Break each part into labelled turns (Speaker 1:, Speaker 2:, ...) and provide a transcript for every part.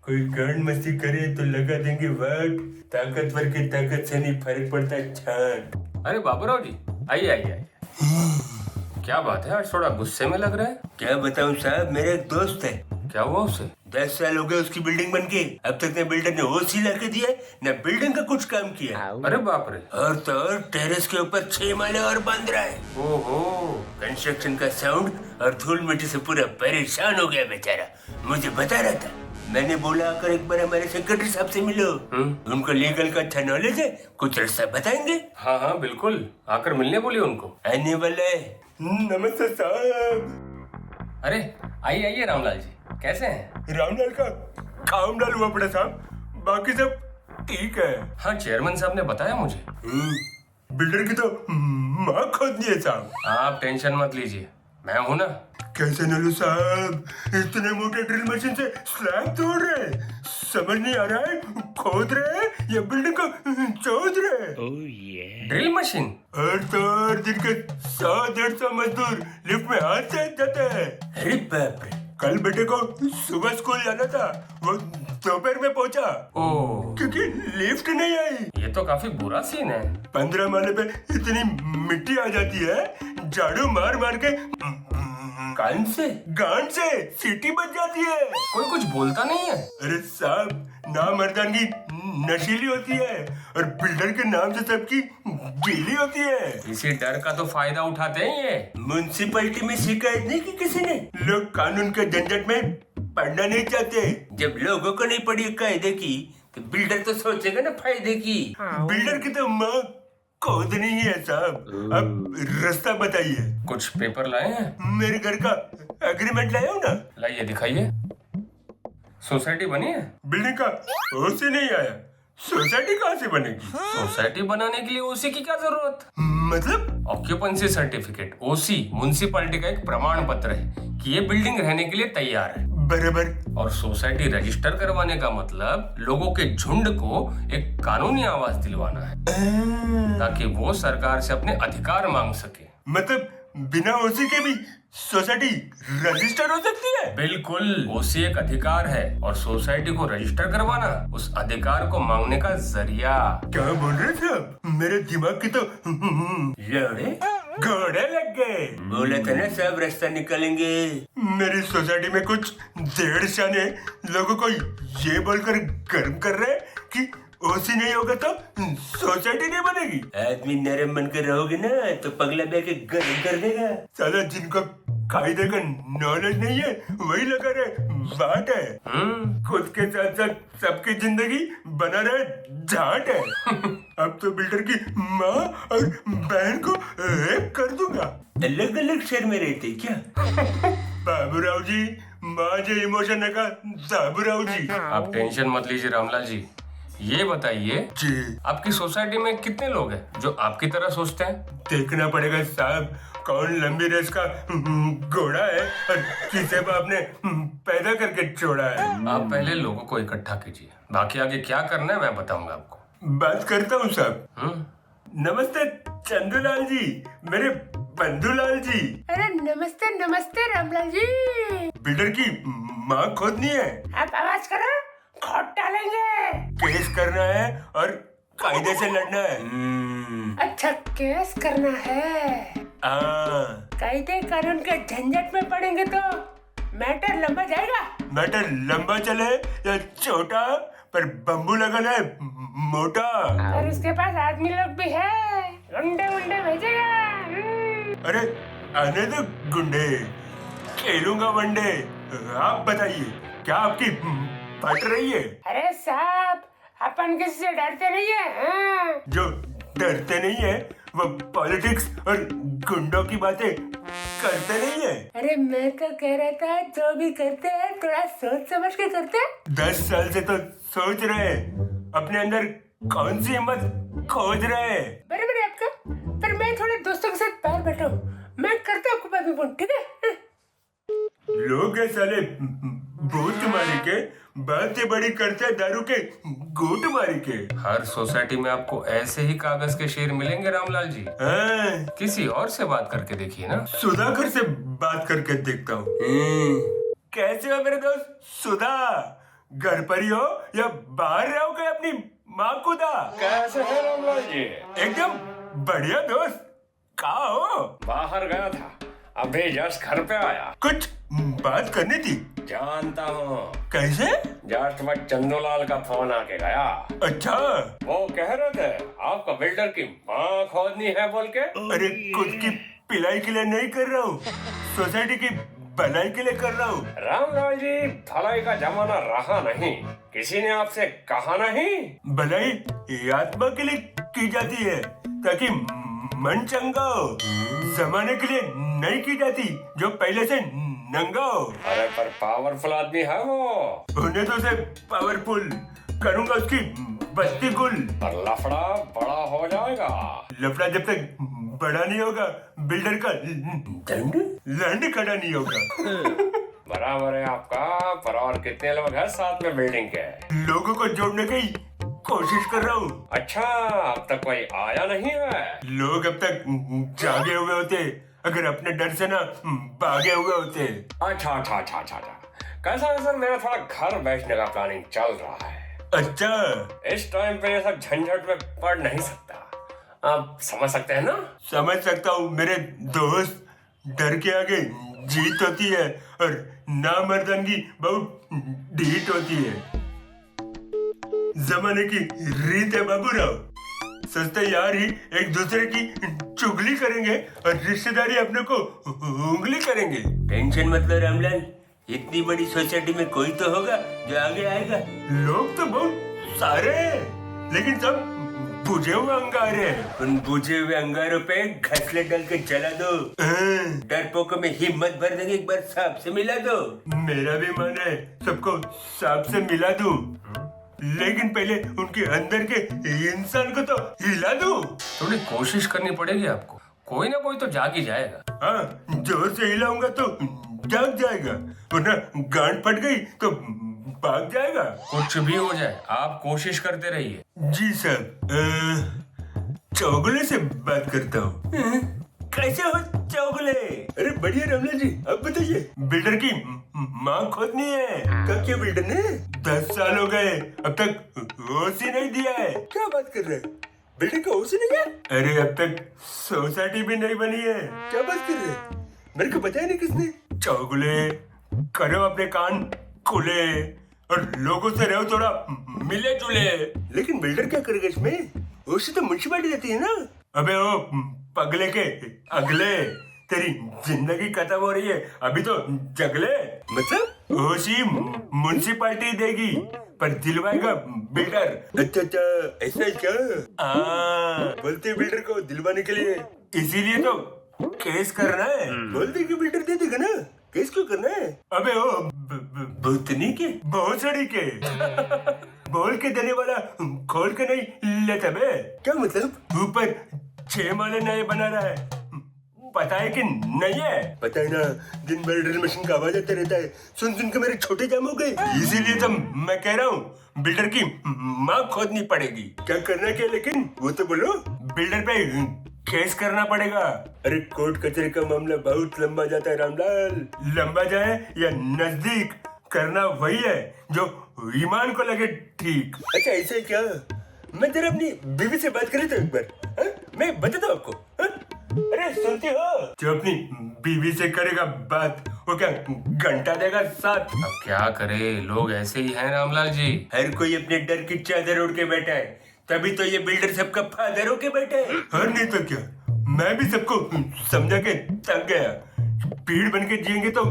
Speaker 1: कोई गांड मस्ती करे तो लगा देंगे वाट। ताकतवर की ताकत से नहीं फर्क पड़ता छाट।
Speaker 2: अरे बाबूराव जी, आइए आइए आइए। क्या बात है, आज थोड़ा गुस्से में लग रहा है।
Speaker 1: क्या बताऊं साहब, मेरा एक दोस्त है।
Speaker 2: क्या हुआ उसे?
Speaker 1: 10 साल हो गए उसकी बिल्डिंग बनके, अब तक न बिल्डर ने ओसी ला के दिया न बिल्डिंग का कुछ काम किया।
Speaker 2: अरे बाप रे।
Speaker 1: और तो और टेरेस के ऊपर 6 माले और बांध रहा है।
Speaker 2: ओहो।
Speaker 1: कंस्ट्रक्शन का साउंड और धूल मिट्टी से पूरा परेशान हो गया बेचारा। मुझे बता रहा था। मैंने बोला आकर एक बार हमारे सेक्रेटरी साहब से मिलो। उनको लीगल का अच्छा नॉलेज है, कुछ रास्ता बताएंगे।
Speaker 2: हाँ हाँ बिल्कुल, आकर मिलने बोलिए उनको।
Speaker 1: आने वाला है। नमस्ते साहब।
Speaker 2: अरे आइए आइए रामलाल जी, कैसे हैं?
Speaker 1: रामलाल का काम डाल हुआ पड़ा साहब, बाकी सब ठीक है।
Speaker 2: हाँ, चेयरमैन साहब ने बताया मुझे।
Speaker 1: बिल्डर की तो माँ खोदनी है साहब।
Speaker 2: आप टेंशन मत लीजिए, मैं हूं ना।
Speaker 1: कैसे नलू साहब, इतने मोटे ड्रिल मशीन से स्लैब तोड़ रहे, समझ नहीं आ रहा है खोद रहे या बिल्डिंग को चोद रहे।
Speaker 2: Drill machine?
Speaker 1: और तो और दिन के 100-150 मजदूर लिफ्ट में हाथ से जाते हैं। अरे बाप रे, कल बेटे को सुबह स्कूल जाना था, वो दोपहर में पहुंचा
Speaker 2: ओह,
Speaker 1: क्योंकि लिफ्ट नहीं आई।
Speaker 2: ये तो काफी बुरा सीन है।
Speaker 1: 15 माले पे इतनी मिट्टी आ जाती है, झाड़ू मार मार के कान से गांड से सीटी बच जाती है।
Speaker 2: कोई कुछ बोलता नहीं है।
Speaker 1: अरे साहब, नामर्दानगी नशीली होती है और बिल्डर के नाम से सबकी गीली होती है।
Speaker 2: इसी डर का तो फायदा उठाते हैं ये।
Speaker 1: म्युनिसिपैलिटी में शिकायत नहीं की किसी ने। लोग कानून के झंझट में पढ़ना नहीं चाहते। जब लोगों को नहीं पड़ी कायदे की तो बिल्डर तो सोचेगा ना फायदे की। बिल्डर की तो माँ खोद नहीं है साहब। अब रास्ता बताइए।
Speaker 2: कुछ पेपर लाए हैं?
Speaker 1: मेरे घर का एग्रीमेंट लाया हूँ ना।
Speaker 2: लाइए दिखाइए। सोसाइटी बनी है?
Speaker 1: बिल्डिंग का ओसी नहीं आया, सोसाइटी कहाँ से बनेगी?
Speaker 2: सोसाइटी बनाने के लिए ओसी की क्या जरूरत?
Speaker 1: मतलब
Speaker 2: ऑक्यूपेंसी सर्टिफिकेट, ओसी म्युनिसिपैलिटी का एक प्रमाण पत्र है कि ये बिल्डिंग रहने के लिए तैयार है।
Speaker 1: बराबर।
Speaker 2: और सोसाइटी रजिस्टर करवाने का मतलब लोगों के झुंड को एक कानूनी आवाज दिलवाना है, ताकि वो सरकार से अपने अधिकार मांग सके।
Speaker 1: मतलब बिना ओसी के भी सोसाइटी रजिस्टर हो सकती है?
Speaker 2: बिल्कुल, ओसी एक अधिकार है और सोसाइटी को रजिस्टर करवाना उस अधिकार को मांगने का जरिया।
Speaker 1: क्या बोल रहे थे आप? मेरे दिमाग की तो लड़े घोड़े लग गए। बोला था ना सब रास्ता निकालेंगे। मेरी सोसाइटी में कुछ डेढ़ शाने लोगों को ये बोलकर गर्म कर रहे कि ओसी नहीं होगा तो सोसाइटी नहीं बनेगी। आदमी नरम बनकर रहोगे ना तो पगला बह के गर्म कर देगा। साला जिनको कायदे का नॉलेज नहीं है वही लगा रहे बाट है। खुद के साथ साथ सबकी जिंदगी बना रहे झाट है। अब तो बिल्डर की माँ और बहन को एक कर दूंगा। अलग अलग शहर में रहते क्या? बाबूराव जी, माँ जो इमोशन है का बाबूराव जी।
Speaker 2: आप टेंशन मत लीजिए रामलाल जी। ये बताइए
Speaker 1: जी,
Speaker 2: आपकी सोसाइटी में कितने लोग हैं जो आपकी तरह सोचते हैं?
Speaker 1: देखना पड़ेगा साहब कौन लंबी रेस का घोड़ा है और किसे बाप ने पैदा करके छोड़ा है।
Speaker 2: आप पहले लोगों को इकट्ठा कीजिए, बाकी आगे क्या करना है मैं बताऊंगा आपको।
Speaker 1: बात करता हूँ साहब। नमस्ते चंदूलाल जी, मेरे बंधुलाल जी।
Speaker 3: अरे नमस्ते नमस्ते रामलाल जी।
Speaker 1: बिल्डर की माँ खोदनी है।
Speaker 3: आप आवाज करो, खोद डालेंगे।
Speaker 1: केस करना है और कायदे से लड़ना है।
Speaker 3: अच्छा, केस करना है। कायदे कानून के झंझट में पड़ेंगे तो मैटर लंबा जाएगा।
Speaker 1: मैटर लंबा चले या छोटा, पर बम्बू लगाना है मोटा।
Speaker 3: और उसके पास आदमी लोग भी है, गुंडे उंडे भेजेगा।
Speaker 1: अरे आने दो गुंडे, खेलूंगा वनडे। आप बताइए क्या आपकी फट रही है?
Speaker 3: अरे साहब, अपन किसी से डरते नहीं है। हाँ।
Speaker 1: जो डरते नहीं है वो पॉलिटिक्स और गुंडों की बातें करते नहीं है।
Speaker 3: अरे मैं तो कह रहा था जो भी करते हैं थोड़ा सोच समझ के करते हैं।
Speaker 1: 10 साल से तो सोच रहे हैं, अपने अंदर कौन सी हिम्मत खोज रहे हैं।
Speaker 3: बराबर है आपका, पर मैं थोड़े दोस्तों के साथ बाहर बैठा हूँ, मैं करता हूँ आपको फोन, ठीक है?
Speaker 1: लोग है साले भूत मारी के बातें बड़ी करते हैं, दारू के घूंट मारी के।
Speaker 2: हर सोसाइटी में आपको ऐसे ही कागज के शेर मिलेंगे रामलाल जी।
Speaker 1: हाँ,
Speaker 2: किसी और से बात करके देखिए ना।
Speaker 1: सुधाकर से बात करके देखता हूँ। कैसे हो मेरे दोस्त सुधा? घर पर ही हो या बाहर रहोगे अपनी माँ को दा?
Speaker 2: कैसे है रामलाल जी?
Speaker 1: एकदम बढ़िया दोस्त। कहाँ हो?
Speaker 2: बाहर गया था, अभी जस्ट घर पे आया।
Speaker 1: कुछ बात करनी थी।
Speaker 2: जानता हूँ,
Speaker 1: कैसे?
Speaker 2: जस्ट मैं चंदूलाल का फोन आके गया।
Speaker 1: अच्छा।
Speaker 2: वो कह रहे थे आपका बिल्डर की माँ खोदनी है बोल के।
Speaker 1: अरे खुद की पिलाई के लिए नहीं कर रहा हूँ, सोसाइटी की भलाई के लिए कर रहा हूँ।
Speaker 2: रामलाल जी, भलाई का जमाना रहा नहीं, किसी ने आपसे कहा नहीं?
Speaker 1: भलाई आत्मा के लिए की जाती है ताकि मन चंगा हो, जमाने के लिए नहीं की जाती जो पहले से नंगा हो।
Speaker 2: अरे पर पावरफुल आदमी है वो।
Speaker 1: होने तो से पावरफुल, करूंगा उसकी बस्ती गुल।
Speaker 2: पर लफड़ा बड़ा हो जाएगा।
Speaker 1: लफड़ा जब तक बड़ा नहीं होगा, बिल्डर का लंड खड़ा नहीं होगा।
Speaker 2: बराबर है आपका, पर और कितने लोग हैं साथ में बिल्डिंग के?
Speaker 1: लोगों को जोड़ने की कोशिश कर रहा हूँ।
Speaker 2: अच्छा, अब तक कोई आया नहीं है?
Speaker 1: लोग अब तक जागे हुए होते अगर अपने डर से ना भागे हुए होते।
Speaker 2: अच्छा। कैसा है सर, मेरा थोड़ा घर बेचने का प्लानिंग चल रहा है।
Speaker 1: अच्छा।
Speaker 2: इस टाइम पे ये सब झंझट में पड़ नहीं सकता, आप समझ सकते हैं ना?
Speaker 1: समझ सकता हूँ मेरे दोस्त, डर के आगे जीत होती है और नामर्दंगी बहुत ढीठ होती है। जमाने की रीत है बाबूराव, सस्ते यार ही एक दूसरे की चुगली करेंगे और रिश्तेदारी अपने को उंगली करेंगे। टेंशन मत लो रामलाल, इतनी बड़ी सोसाइटी में कोई तो होगा जो आगे आएगा। लोग तो बहुत सारे हैं, लेकिन सब बुझे हुए अंगारे हैं। उन बुझे हुए अंगारों पे घसले डाल के जला दो। डरपोकों में हिम्मत भर देंगे, एक बार सांप से मिला दो। मेरा भी मन है सबको सांप से मिला दूं, लेकिन पहले उनके अंदर के इंसान को तो हिला दूं।
Speaker 2: थोड़ी कोशिश करनी पड़ेगी आपको, कोई ना कोई तो जाग ही जाएगा।
Speaker 1: हाँ, जोर से हिलाऊंगा तो जाग जाएगा, वरना गांड फट गई तो भाग जाएगा।
Speaker 2: कुछ भी हो जाए, आप कोशिश करते रहिए।
Speaker 1: जी सर। चौगले से बात करता हूँ। कैसे हो चौगले? अरे बढ़िया रामलाल जी, अब बताइए। बिल्डर की मांग खोदनी है। कब क्या बिल्डर ने 10 साल हो गए, अब तक होश ही नहीं दिया है। क्या बात कर रहे हैं, बिल्डर का होश ही नहीं है? अरे अब तक सोसाइटी भी नहीं बनी है। क्या बात कर रहे हैं, मेरे को बताया नहीं किसने। चौगले करो अपने कान खुले और लोगों से रहो थोड़ा मिले जुले। लेकिन बिल्डर क्या करेगा इसमें, उससे तो म्युनिसिपैलिटी देती है ना। अबे ओ पगले के अगले, तेरी जिंदगी खत्म हो रही है, अभी तो जगले। मतलब होशी म्युनिसिपैलिटी देगी पर दिलवाएगा बिल्डर। अच्छा, ऐसा है क्या? बोलते बिल्डर को दिलवाने के लिए, इसीलिए तो केस करना है। बोलते कि बिल्डर दे देगा ना, केस क्यों करना है? अबे ओ भूतनी के भोसड़ी के बोल के देने वाला खोल के नहीं लेता बे। क्या मतलब? ऊपर 6 माले नए बना रहा है, पता है कि नहीं है? पता है ना, दिन भर ड्रिल मशीन का आवाज आता रहता है, सुन के मेरे छोटे जाम हो गए। इसीलिए तो मैं कह रहा हूँ बिल्डर की माँ खोदनी पड़ेगी। क्या करना क्या, लेकिन वो तो बोलो। बिल्डर पे केस करना पड़ेगा। अरे कोर्ट कचहरी का मामला बहुत लंबा जाता है रामलाल। लंबा जाए या नजदीक, करना वही है जो ईमान को लगे ठीक। अच्छा ऐसा है क्या? मैं जरा अपनी बीवी से बात कर लेता हूँ एक बार। मैं बताता हूँ आपको। अरे सुनती हो? जो अपनी बीवी से करेगा बात, वो क्या घंटा देगा साथ?
Speaker 2: अब क्या करे, लोग ऐसे ही हैं रामलाल जी।
Speaker 1: हर कोई अपने डर की चादर ओढ़ के बैठा है, तभी तो ये बिल्डर सबका फादर होके बैठा है। और नहीं तो क्या, मैं भी सबको समझा के थक गया। भीड़ बन के जिएंगे तो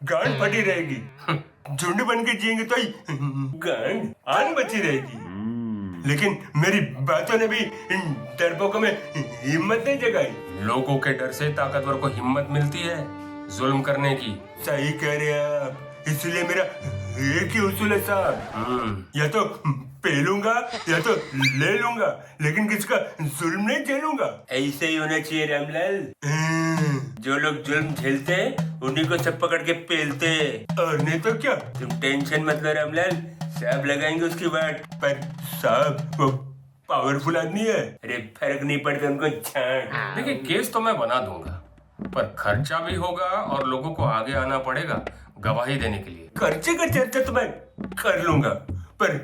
Speaker 1: गांड फटी रहेगी, झुंड बन के जिएंगे तो गांड आन बची रहेगी। लेकिन मेरी बातों ने भी इन डरपोकों में हिम्मत नहीं जगाई।
Speaker 2: लोगों के डर से ताकतवर को हिम्मत मिलती है जुल्म करने की।
Speaker 1: सही कह रहे हैं आप, इसलिए मेरा एक ही उसूल है साहब, या तो पेलूंगा या तो ले लूंगा, लेकिन किसका जुल्म नहीं झेलूंगा। ऐसे ही होना चाहिए रामलाल। जो लोग जुल्म झेलते उन्हीं को सब पकड़ के पेलते, और नहीं तो क्या। तुम टेंशन मत लो रामलाल, साहब लगाएंगे उसकी वाट। पर साहब वो पावरफुल आदमी है, अरे फर्क नहीं पड़ता उनको छांट।
Speaker 2: देखिए केस तो मैं बना दूंगा, पर खर्चा भी होगा और लोगों को आगे आना पड़ेगा गवाही देने के लिए।
Speaker 1: खर्चे का चर्चा तो मैं कर लूंगा, पर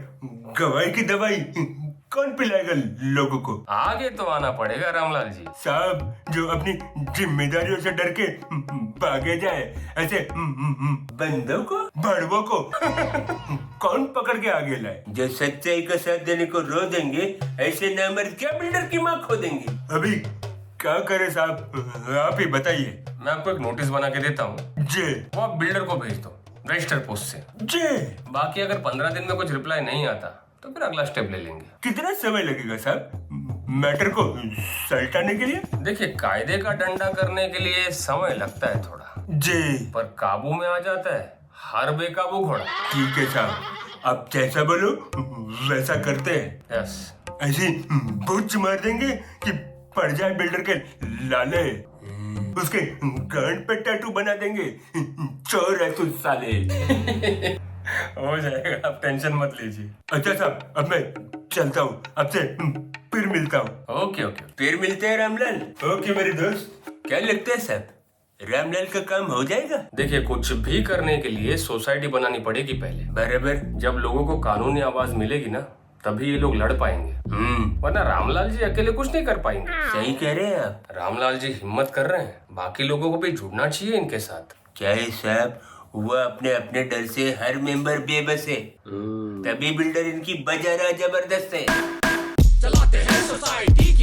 Speaker 1: गवाही की दवाई कौन पिलाएगा लोगों को?
Speaker 2: आगे तो आना पड़ेगा रामलाल जी।
Speaker 1: साहब, जो अपनी जिम्मेदारियों से डर के भागे जाए, ऐसे बंदों को, बड़वों को कौन पकड़ के आगे लाए? जो सच्चाई का साथ देने को रो देंगे, ऐसे नामर्द क्या बिल्डर की माँ खो देंगे? अभी क्या करे साहब, आप ही बताइए।
Speaker 2: मैं आपको एक नोटिस बना के देता हूँ,
Speaker 1: जी
Speaker 2: वो आप बिल्डर को भेज दो रजिस्टर पोस्ट से।
Speaker 1: जी।
Speaker 2: बाकी अगर 15 दिन में कुछ रिप्लाई नहीं आता तो फिर अगला स्टेप ले लेंगे।
Speaker 1: कितना समय लगेगा साहब मैटर को सलटाने के लिए?
Speaker 2: देखिए, कायदे का डंडा करने के लिए समय लगता है थोड़ा,
Speaker 1: जी।
Speaker 2: पर काबू में आ जाता है हर बेकाबू घोड़ा।
Speaker 1: ठीक है साहब, आप जैसा बोलो वैसा करते हैं।
Speaker 2: यस।
Speaker 1: ऐसी बुच्च मार देंगे कि पड़ जाए बिल्डर के लाले, उसके गांड पे टैटू बना देंगे, चोर है तू साले।
Speaker 2: हो जाएगा, आप टेंशन मत लीजिए।
Speaker 1: अच्छा साहब, अब मैं चलता हूँ, आपसे फिर मिलता हूँ।
Speaker 2: Okay okay.
Speaker 1: फिर मिलते हैं रामलाल। ओके मेरे दोस्त। क्या लगता है साहब, रामलाल का काम हो जाएगा?
Speaker 2: देखिए, कुछ भी करने के लिए सोसाइटी बनानी पड़ेगी पहले।
Speaker 1: बराबर।
Speaker 2: जब लोगों को कानूनी आवाज मिलेगी ना, तभी ये लोग लड़ पाएंगे। वरना रामलाल जी अकेले कुछ नहीं कर पाएंगे।
Speaker 1: सही कह रहे हैं आप।
Speaker 2: रामलाल जी हिम्मत कर रहे हैं, बाकी लोगों को भी जुड़ना चाहिए इनके साथ।
Speaker 1: क्या है साहब, वो अपने अपने डर से हर मेंबर बेबस है, तभी बिल्डर इनकी बजा रहा जबरदस्त है।
Speaker 4: चलाते हैं सोसाइटी